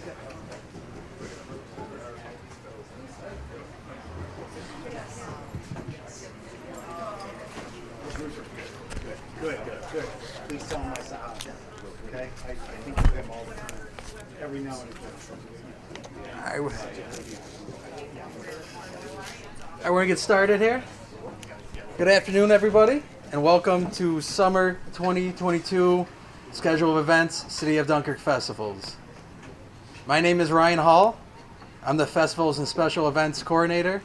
Good. Please tell them I saw them. Okay? I think of them all the time. Every now and again. I want to get started here. Good afternoon, everybody, and welcome to Summer 2022 Schedule of Events, City of Dunkirk Festivals. My name is Ryan Hall. I'm the Festivals and Special Events Coordinator,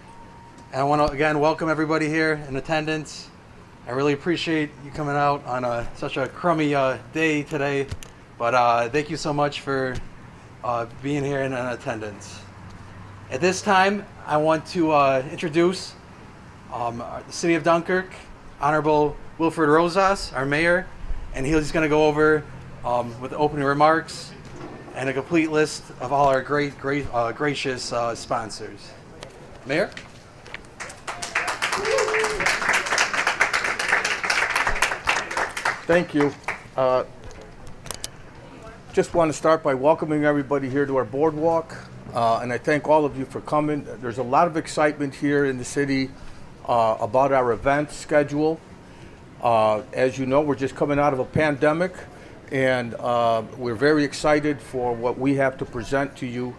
and I want to again welcome everybody here in attendance. I really appreciate you coming out on such a crummy day today, but thank you so much for being here and in attendance. At this time, I want to introduce the City of Dunkirk, Honorable Wilfred Rosas, our mayor, and he's going to go over with opening remarks and a complete list of all our gracious sponsors. Mayor? Thank you. Just want to start by welcoming everybody here to our boardwalk, and I thank all of you for coming. There's a lot of excitement here in the city about our event schedule. As you know, we're just coming out of a pandemic, and we're very excited for what we have to present to you.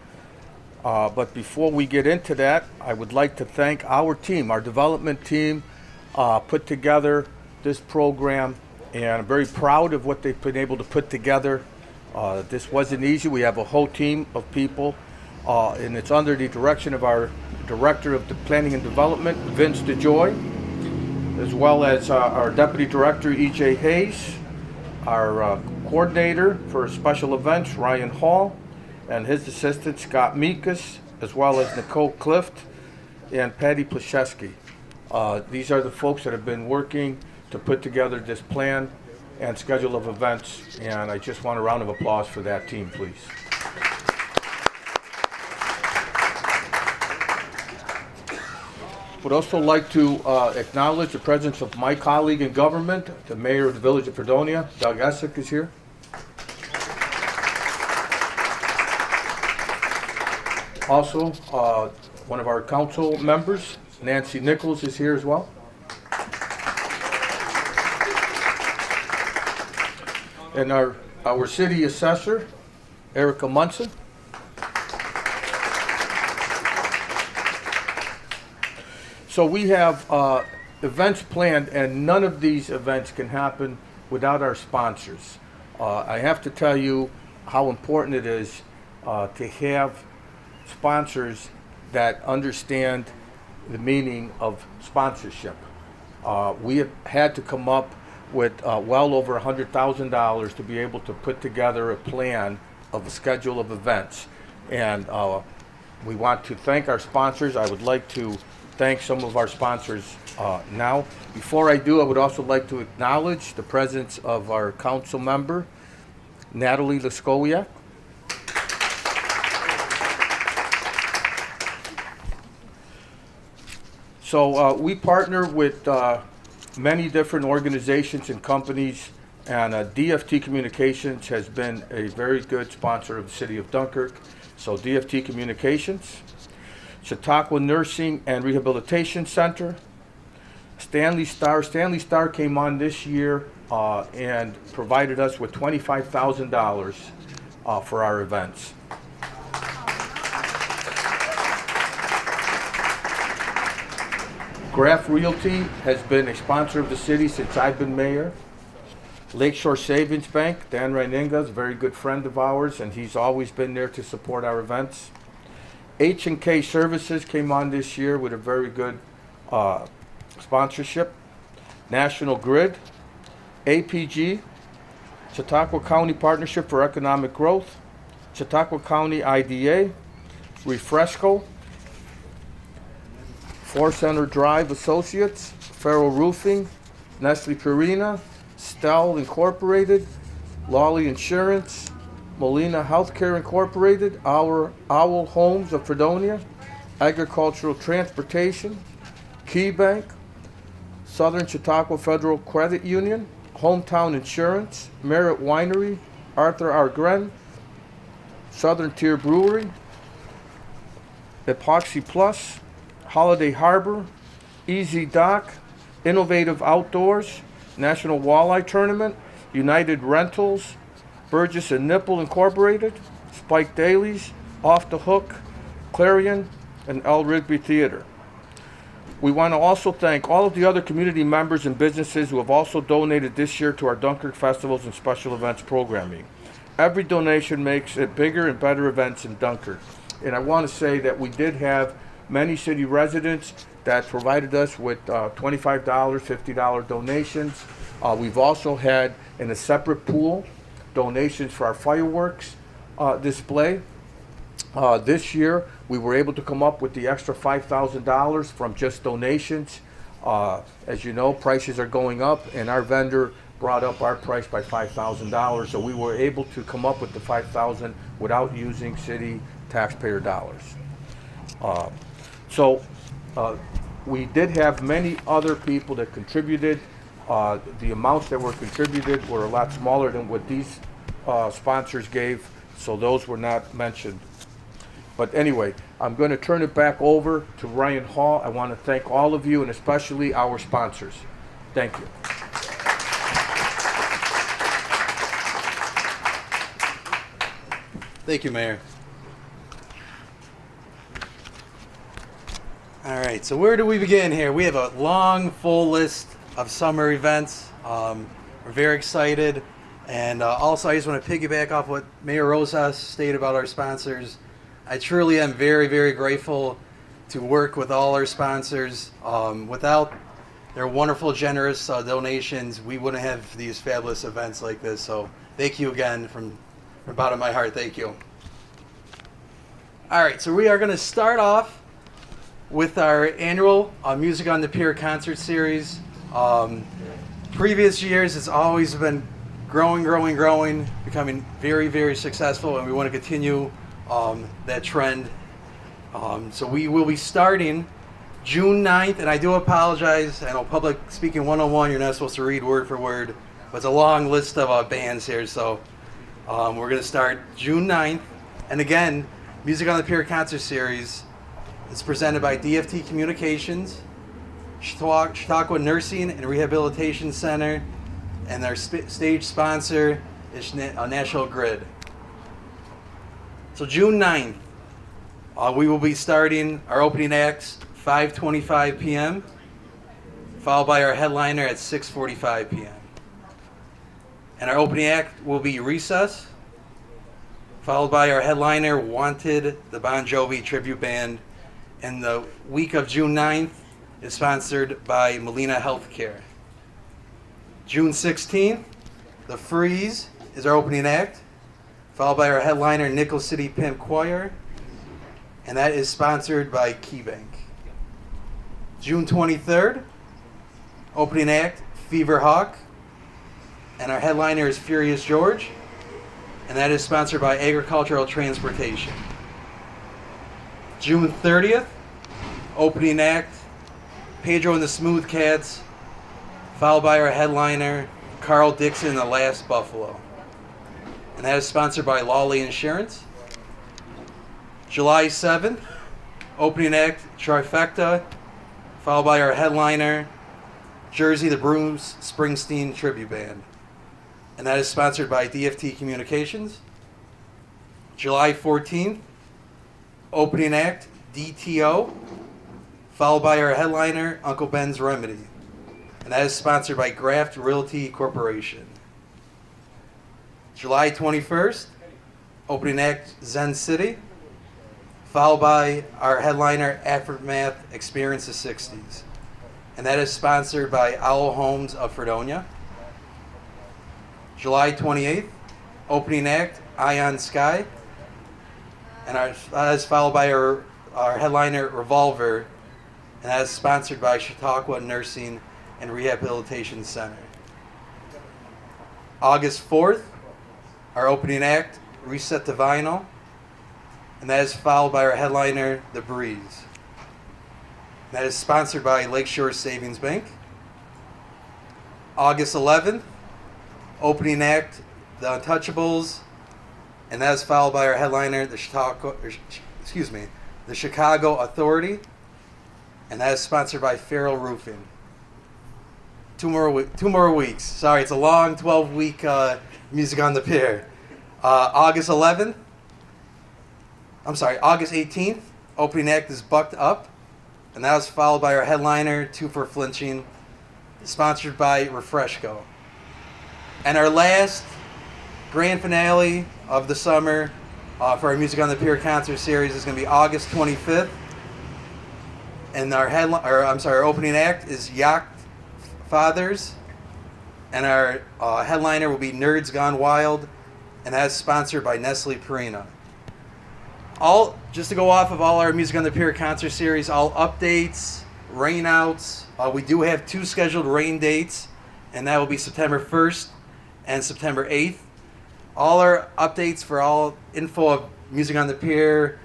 But before we get into that, I would like to thank our team, our development team, put together this program. And I'm very proud of what they've been able to put together. This wasn't easy. We have a whole team of people, and it's under the direction of our Director of Planning and Development, Vince DeJoy, as well as our Deputy Director, E.J. Hayes, our Coordinator for Special Events, Ryan Hall, and his assistant, Scott Mikas, as well as Nicole Clift and Patty Plashewski. These are the folks that have been working to put together this plan and schedule of events, and I just want a round of applause for that team, please. Would also like to acknowledge the presence of my colleague in government, the mayor of the village of Fredonia, Doug Essick is here. Also, one of our council members, Nancy Nichols, is here as well. And our city assessor, Erica Munson. So we have events planned, and none of these events can happen without our sponsors. I have to tell you how important it is to have sponsors that understand the meaning of sponsorship. We have had to come up with well over $100,000 to be able to put together a plan of a schedule of events. And we want to thank our sponsors. I would like to thank some of our sponsors now. Before I do, I would also like to acknowledge the presence of our council member, Natalie Leskowiak. So we partner with many different organizations and companies, and DFT Communications has been a very good sponsor of the City of Dunkirk. So DFT Communications, Chautauqua Nursing and Rehabilitation Center, Stanley Starr. Stanley Starr came on this year and provided us with $25,000 for our events. Graff Realty has been a sponsor of the city since I've been mayor. Lakeshore Savings Bank, Dan Reininga is a very good friend of ours, and he's always been there to support our events. H&K Services came on this year with a very good sponsorship. National Grid, APG, Chautauqua County Partnership for Economic Growth, Chautauqua County IDA, Refresco, Four Center Drive Associates, Farrell Roofing, Nestle Purina, Stell Incorporated, Lawley Insurance, Molina Healthcare Incorporated, Owl Homes of Fredonia, Agricultural Transportation, Key Bank, Southern Chautauqua Federal Credit Union, Hometown Insurance, Merritt Winery, Arthur R. Gren, Southern Tier Brewery, Epoxy Plus, Holiday Harbor, Easy Dock, Innovative Outdoors, National Walleye Tournament, United Rentals, Burgess and Nipple Incorporated, Spike Dailies, Off the Hook, Clarion, and Rigby Theater. We want to also thank all of the other community members and businesses who have also donated this year to our Dunkirk festivals and special events programming. Every donation makes it bigger and better events in Dunkirk. And I want to say that we did have many city residents that provided us with $25, $50 donations. We've also had in a separate pool donations for our fireworks display. This year we were able to come up with the extra $5,000 from just donations. As you know, prices are going up, and our vendor brought up our price by $5,000, so we were able to come up with the $5,000 without using city taxpayer dollars. We did have many other people that contributed. The amounts that were contributed were a lot smaller than what these sponsors gave, so those were not mentioned. But anyway, I'm going to turn it back over to Ryan Hall. I want to thank all of you, and especially our sponsors. Thank you. Thank you, Mayor. All right, so where do we begin here? We have a long, full list of summer events. We're very excited. And also, I just want to piggyback off what Mayor Rosas stated about our sponsors. I truly am very, very grateful to work with all our sponsors. Without their wonderful, generous donations, we wouldn't have these fabulous events like this. So thank you again from the bottom of my heart. Thank you. All right, so we are going to start off with our annual Music on the Pier concert series. Previous years, it's always been growing, becoming very, very successful, and we want to continue that trend. So we will be starting June 9th, and I do apologize. I know Public Speaking 101, you're not supposed to read word for word, but it's a long list of bands here, so we're going to start June 9th. And again, Music on the Pier concert series is presented by DFT Communications, Chautauqua Nursing and Rehabilitation Center, and their stage sponsor is National Grid. So June 9th, we will be starting our opening acts 5:25 p.m., followed by our headliner at 6:45 p.m. And our opening act will be Recess, followed by our headliner, Wanted, the Bon Jovi tribute band. And the week of June 9th is sponsored by Molina Healthcare. June 16th, The Freeze is our opening act, followed by our headliner, Nickel City Pimp Choir, and that is sponsored by KeyBank. June 23rd, opening act, Fever Hawk, and our headliner is Furious George, and that is sponsored by Agricultural Transportation. June 30th, opening act, Pedro and the Smooth Cats, followed by our headliner, Carl Dixon and the Last Buffalo. And that is sponsored by Lawley Insurance. July 7th, opening act, Trifecta, followed by our headliner, Jersey the Bruce Springsteen Tribute Band. And that is sponsored by DFT Communications. July 14th, opening act, DTO, followed by our headliner, Uncle Ben's Remedy. And that is sponsored by Graft Realty Corporation. July 21st, opening act, Zen City, followed by our headliner, Aftermath Experience the 60s. And that is sponsored by Owl Homes of Fredonia. July 28th, opening act, Ion Sky. And that is followed by our headliner, Revolver. And that is sponsored by Chautauqua Nursing and Rehabilitation Center. August 4th, our opening act, Reset the Vinyl. And that is followed by our headliner, The Breeze. That is sponsored by Lakeshore Savings Bank. August 11th, opening act, The Untouchables, and that is followed by our headliner, the Chicago Authority, and that is sponsored by Farrell Roofing. Two more weeks. Sorry, it's a long 12-week music on the Pier. August 18th, opening act is Bucked Up, and that was followed by our headliner, Two for Flinching, sponsored by Refresco. And our last grand finale of the summer for our Music on the Pier concert series is going to be August 25th, and our opening act is Yacht Fathers, and our headliner will be Nerds Gone Wild, and that's sponsored by Nestle Purina. Just to go off of all our Music on the Pier concert series, all updates, rainouts. We do have 2 scheduled rain dates, and that will be September 1st and September 8th. All our updates for all info of Music on the Pier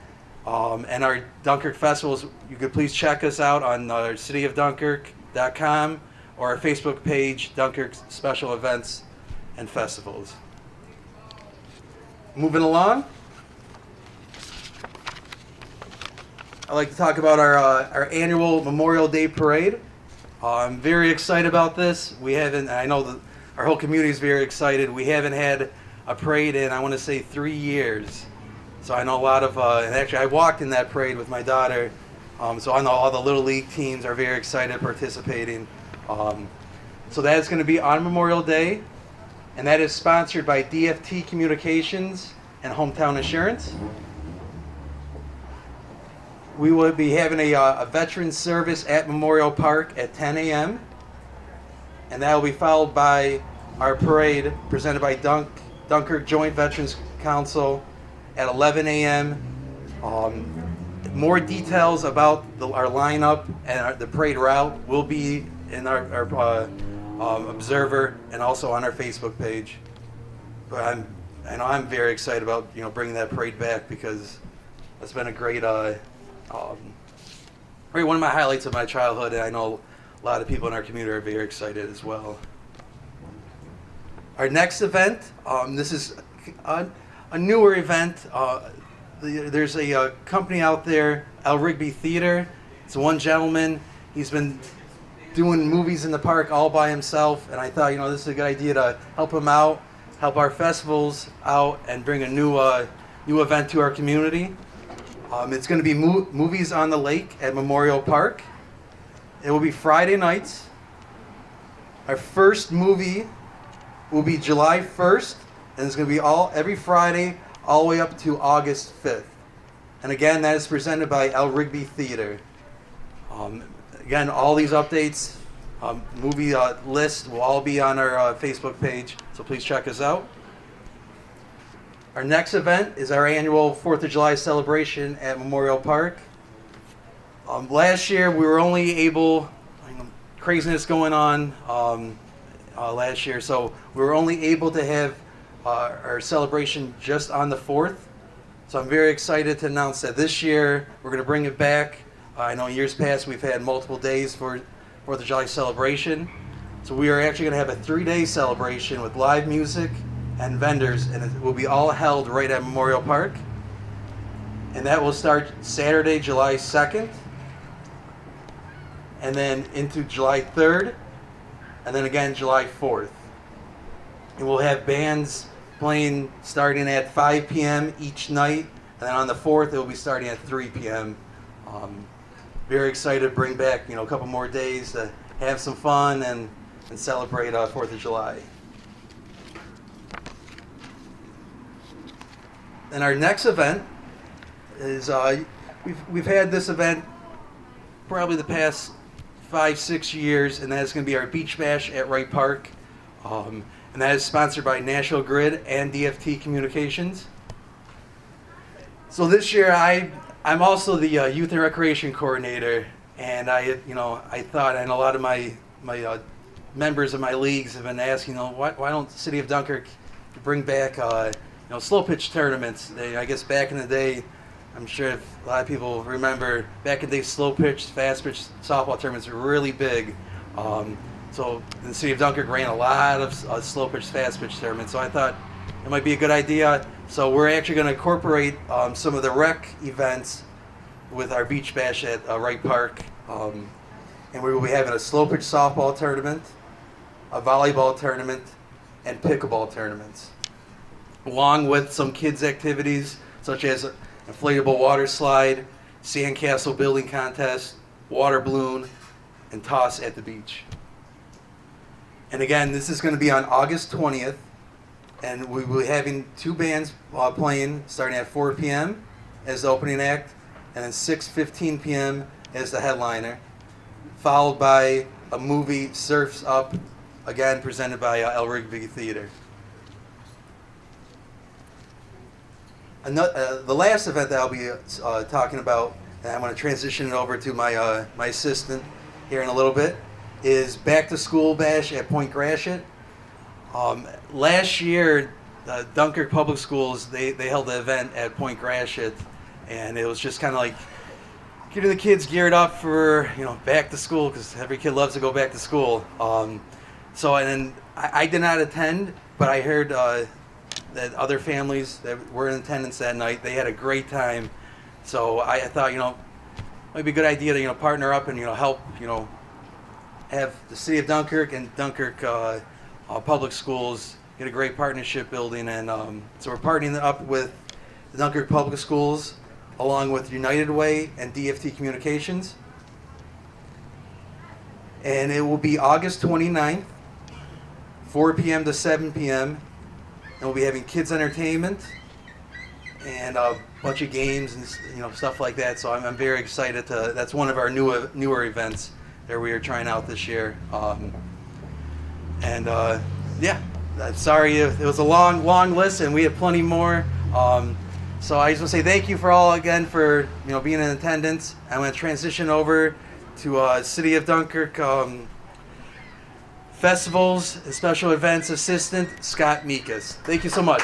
and our Dunkirk festivals, you could please check us out on cityofdunkirk.com or our Facebook page, Dunkirk Special Events and Festivals. Moving along, I'd like to talk about our annual Memorial Day Parade. I'm very excited about this. I know our whole community is very excited. We haven't had a parade in, I want to say, 3 years. So I know a lot of, and actually I walked in that parade with my daughter. So I know all the Little League teams are very excited participating. So that is going to be on Memorial Day, and that is sponsored by DFT Communications and Hometown Insurance. We will be having a veterans service at Memorial Park at 10 a.m. and that will be followed by our parade presented by Dunkirk Joint Veterans Council at 11 a.m. More details about our lineup and the parade route will be in our Observer and also on our Facebook page. But I'm very excited about bringing that parade back, because it's been a great one of my highlights of my childhood, and I know a lot of people in our community are very excited as well. Our next event, this is a newer event. There's a company out there, Rigby Theater. It's one gentleman. He's been doing movies in the park all by himself, and I thought, this is a good idea to help him out, help our festivals out, and bring a new event to our community. It's going to be Movies on the Lake at Memorial Park. It will be Friday nights. Our first movie will be July 1st, and it's going to be every Friday all the way up to August 5th. And again, that is presented by Rigby Theater. Again, all these updates, movie list will all be on our Facebook page, so please check us out. Our next event is our annual 4th of July celebration at Memorial Park. Last year, we were only able, craziness going on last year, so we were only able to have our celebration just on the 4th. So I'm very excited to announce that this year we're going to bring it back. I know in years past we've had multiple days for 4th of July celebration. So we are actually going to have a 3-day celebration with live music and vendors, and it will be all held right at Memorial Park. And that will start Saturday, July 2nd, and then into July 3rd, and then again July 4th. And we'll have bands playing starting at 5 p.m. each night, and then on the 4th it will be starting at 3 p.m. Very excited to bring back a couple more days to have some fun and celebrate 4th of July. And our next event is we've had this event probably the past 5-6 years, and that is going to be our Beach Bash at Wright Park, and that is sponsored by National Grid and DFT Communications. So this year I'm also the Youth and Recreation Coordinator, and I thought, and a lot of my members of my leagues have been asking, why don't the City of Dunkirk bring back slow pitch tournaments? I guess back in the day, I'm sure if a lot of people remember, back in the day, slow pitch, fast pitch softball tournaments were really big. So the City of Dunkirk ran a lot of slow pitch, fast pitch tournaments. So I thought it might be a good idea So we're actually going to incorporate some of the rec events with our beach bash at Wright Park. And we will be having a slow pitch softball tournament, a volleyball tournament, and pickleball tournaments, along with some kids' activities such as inflatable water slide, sandcastle building contest, water balloon, and toss at the beach. And again, this is going to be on August 20th, and we will be having 2 bands playing starting at 4 p.m. as the opening act, and then 6:15 p.m. as the headliner, followed by a movie, Surf's Up, again presented by Rigby Theater. The last event that I'll be talking about, and I'm going to transition it over to my my assistant here in a little bit, is Back to School Bash at Point Gratiot. Last year, Dunkirk Public Schools, they held the event at Point Gratiot, and it was just kind of like getting the kids geared up for, you know, back to school, because every kid loves to go back to school. So, and then I did not attend, but I heard that other families that were in attendance that night, they had a great time. So I thought, you know, it might be a good idea to, you know, partner up and, you know, help, you know, have the city of Dunkirk and Dunkirk Public Schools get a great partnership building. And so we're partnering up with the Dunkirk Public Schools along with United Way and DFT Communications. And it will be August 29th, 4 p.m. to 7 p.m. And we'll be having kids entertainment and a bunch of games and, you know, stuff like that. So I'm very excited to, that's one of our newer events that we are trying out this year. Yeah, sorry if it was a long list, and we have plenty more. So I just want to say thank you for all again for, you know, being in attendance. I'm going to transition over to City of Dunkirk Festivals and Special Events Assistant Scott Mikas. Thank you so much.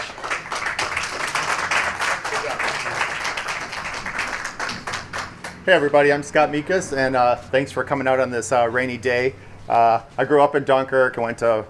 Hey everybody, I'm Scott Mikas, and thanks for coming out on this rainy day. I grew up in Dunkirk and went to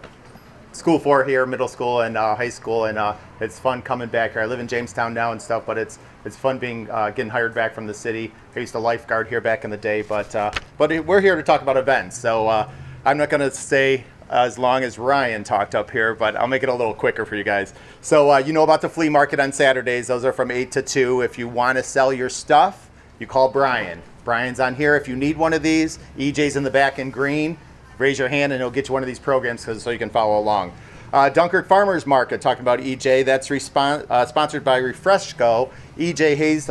school for here, middle school and high school, and it's fun coming back here. I live in Jamestown now and stuff, but it's fun being getting hired back from the city. I used to lifeguard here back in the day, but we're here to talk about events. So I'm not going to stay as long as Ryan talked up here, but I'll make it a little quicker for you guys. So you know about the flea market on Saturdays. Those are from 8 to 2. If you want to sell your stuff, you call Brian. Brian's on here. If you need one of these, EJ's in the back in green. Raise your hand and he'll get you one of these programs so you can follow along. Dunkirk Farmers Market, talking about EJ, that's sponsored by Refreshco. EJ Hayes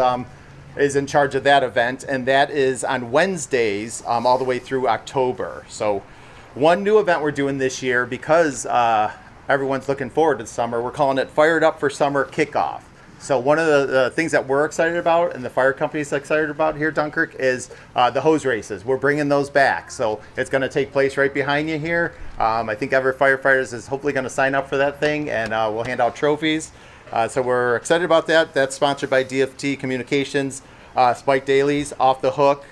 is in charge of that event, and that is on Wednesdays all the way through October. So one new event we're doing this year, because everyone's looking forward to summer, we're calling it Fired Up for Summer Kickoff. So one of the things that we're excited about, and the fire company's excited about here at Dunkirk, is the hose races. We're bringing those back. So it's going to take place right behind you here. I think every firefighters is hopefully going to sign up for that thing, and we'll hand out trophies. So we're excited about that. That's sponsored by DFT Communications, Spike Dailies, Off the Hook,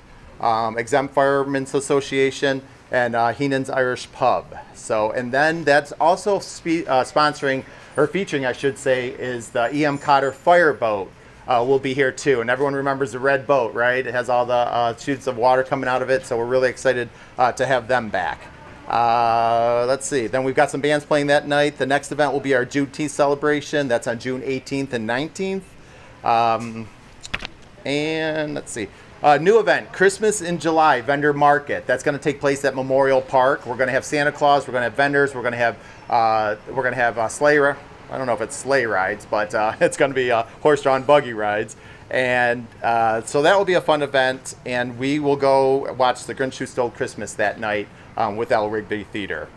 Exempt Firemen's Association, and Heenan's Irish Pub. So, and then that's also sponsoring, or featuring, I should say, is the E.M. Cotter Fireboat. Will be here too, and everyone remembers the red boat, right? It has all the chutes of water coming out of it, so we're really excited to have them back. Let's see, then we've got some bands playing that night. The next event will be our Juneteenth celebration. That's on June 18th and 19th. And let's see, new event, Christmas in July vendor market. That's going to take place at Memorial Park. We're going to have Santa Claus. We're going to have vendors. We're going to have sleigh. I don't know if it's sleigh rides, but it's going to be horse-drawn buggy rides. And so that will be a fun event. And we will go watch The Grinch Who Stole Christmas that night with Rigby Theater.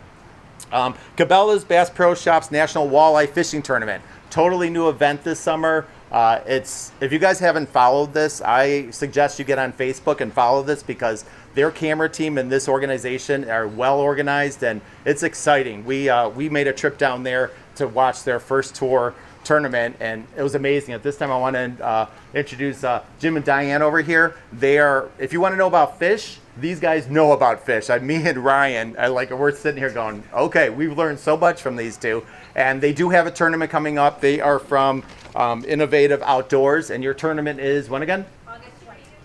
Cabela's Bass Pro Shops National Walleye Fishing Tournament. Totally new event this summer. If you guys haven't followed this, I suggest you get on Facebook and follow this, because their camera team and this organization are well organized, and it's exciting. We made a trip down there to watch their first tour tournament, and it was amazing. At this time, I want to introduce Jim and Diane over here. They are, if you want to know about fish, these guys know about fish. Me and Ryan, we're sitting here going, okay, we've learned so much from these two. And they do have a tournament coming up. They are from Innovative Outdoors, and your tournament is when again?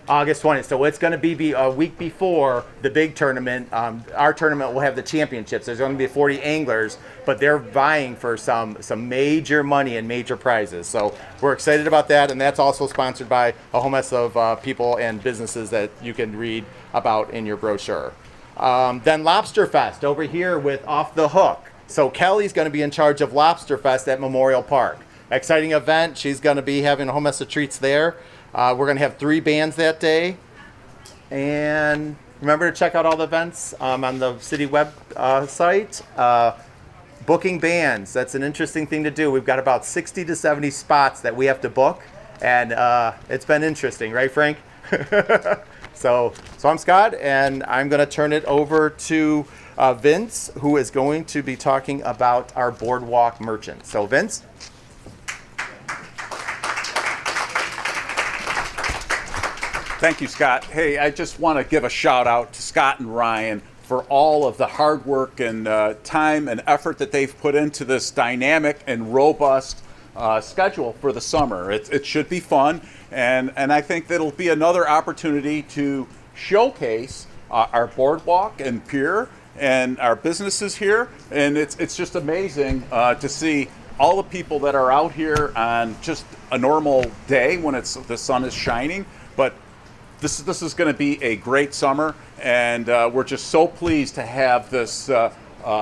August 20th. So it's going to be a week before the big tournament. Our tournament will have the championships. There's going to be 40 anglers, but they're vying for some major money and major prizes. So we're excited about that, and that's also sponsored by a whole mess of people and businesses that you can read about in your brochure. Then Lobster Fest over here with Off the Hook. So Kelly's going to be in charge of Lobster Fest at Memorial Park. Exciting event. She's going to be having a whole mess of treats there. We're going to have 3 bands that day. And remember to check out all the events on the city web site. Booking bands, that's an interesting thing to do. We've got about 60 to 70 spots that we have to book. And it's been interesting, right, Frank? So I'm Scott, and I'm going to turn it over to Vince, who is going to be talking about our boardwalk merchants. So Vince? Thank you, Scott. Hey, I just want to give a shout out to Scott and Ryan for all of the hard work and time and effort that they've put into this dynamic and robust schedule for the summer. It should be fun, and I think that'll be another opportunity to showcase our boardwalk and pier and our businesses here. And it's just amazing to see all the people that are out here on just a normal day when the sun is shining. But this is going to be a great summer, and we're just so pleased to have this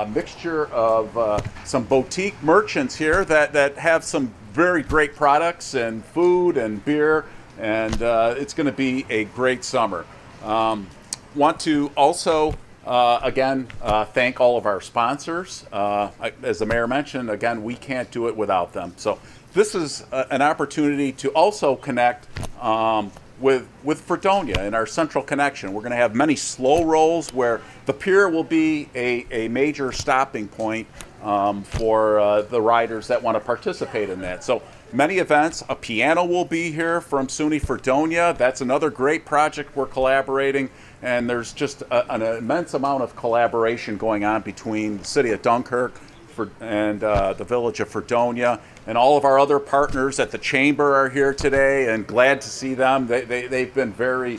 mixture of some boutique merchants here that have some very great products and food and beer, and it's going to be a great summer. Want to also again thank all of our sponsors. As the mayor mentioned, again, we can't do it without them. So this is an opportunity to also connect with Fredonia and our central connection. We're going to have many slow rolls where the pier will be a major stopping point for the riders that want to participate in that. So many events. A piano will be here from SUNY Fredonia. That's another great project we're collaborating, and there's just an immense amount of collaboration going on between the city of Dunkirk and the village of Fredonia, and all of our other partners at the chamber are here today, and glad to see them. They've been very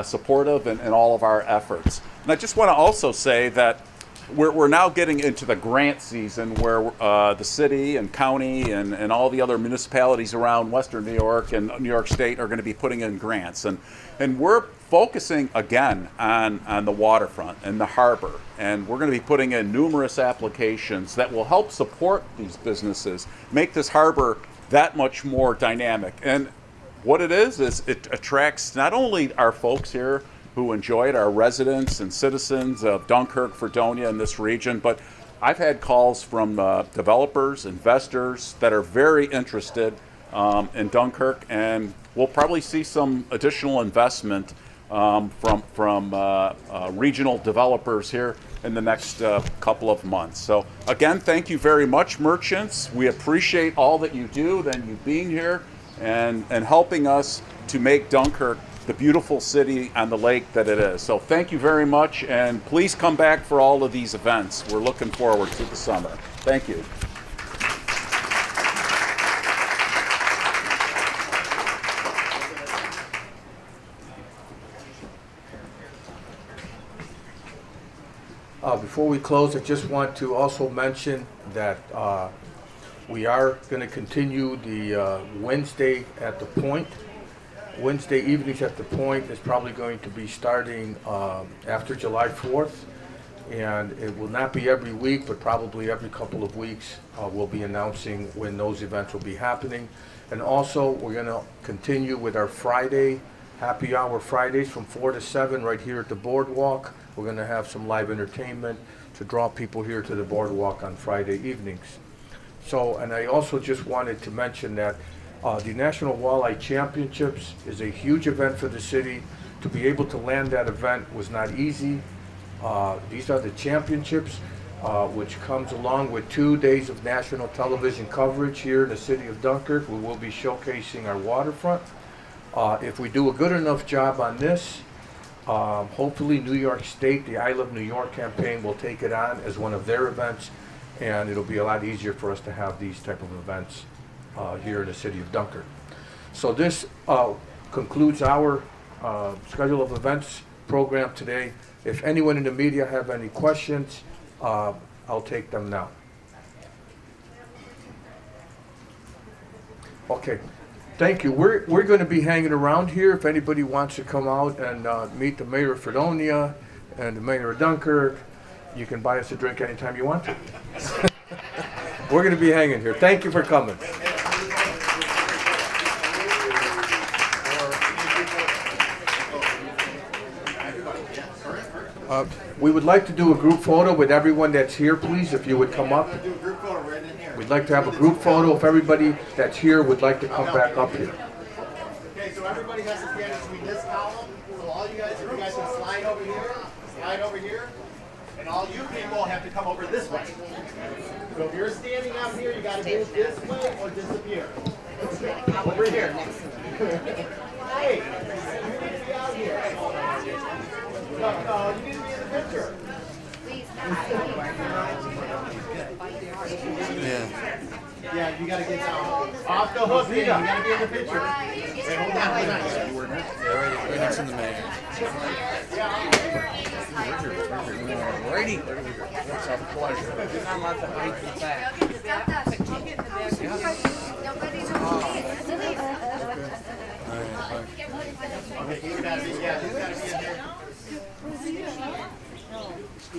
supportive in all of our efforts. And I just want to also say that we're now getting into the grant season where the city and county and all the other municipalities around Western New York and New York State are going to be putting in grants. And we're focusing again on the waterfront and the harbor. And we're going to be putting in numerous applications that will help support these businesses, make this harbor that much more dynamic. And what it is it attracts not only our folks here who enjoy it, our residents and citizens of Dunkirk, Fredonia, and this region, but I've had calls from developers, investors that are very interested in Dunkirk, and we'll probably see some additional investment from regional developers here in the next couple of months. So again, thank you very much, merchants. We appreciate all that you do, and you being here and helping us to make Dunkirk the beautiful city on the lake that it is. So thank you very much, and please come back for all of these events. We're looking forward to the summer. Thank you. Before we close, I just want to also mention that we are going to continue the Wednesday at the Point. Wednesday evenings at the Point is probably going to be starting after July 4th, and it will not be every week, but probably every couple of weeks we'll be announcing when those events will be happening. And also, we're going to continue with our Friday happy hour Fridays from 4 to 7 right here at the boardwalk. We're going to have some live entertainment to draw people here to the boardwalk on Friday evenings. So, and I also just wanted to mention that the National Walleye Championships is a huge event for the city. To be able to land that event was not easy. These are the championships. which comes along with 2 days of national television coverage here in the city of Dunkirk. We will be showcasing our waterfront. If we do a good enough job on this, hopefully New York State, the I Love New York campaign, will take it on as one of their events, and it'll be a lot easier for us to have these type of events here in the city of Dunkirk. So this concludes our schedule of events program today. If anyone in the media have any questions, I'll take them now. Okay, thank you. We're going to be hanging around here. If anybody wants to come out and meet the mayor of Fredonia and the mayor of Dunkirk, you can buy us a drink anytime you want to. We're going to be hanging here. Thank you for coming. We would like to do a group photo with everyone that's here, please, if you would come up. We'd like to have a group photo if everybody that's here would like to come back up here. Okay, so everybody has to stand between this column. So all you guys, if you guys can slide over here, and all you people have to come over this way. So if you're standing out here, you got to move this way or disappear. Over here. Hey, you need to be out here. No, you need to be in the picture. Yeah. Yeah, you gotta get down. Off the hook, you gotta be in the picture. Wait, hold on. Right next to the mayor. Righty. It's a pleasure. You're not allowed to hide in the back. Okay, he's gotta be, yeah, he's gotta be in here. You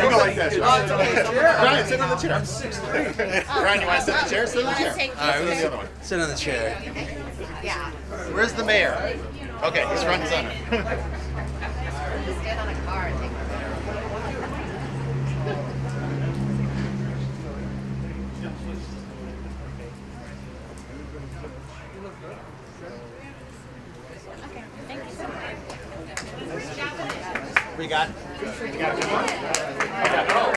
go like this. Ryan, sit on the chair. I'm 6'3". Ryan, you want to sit on the chair? Sit on the chair. All right, we'll sit on the chair. Yeah. Where's the mayor? Okay, he's front and center. Stand on a car and take We got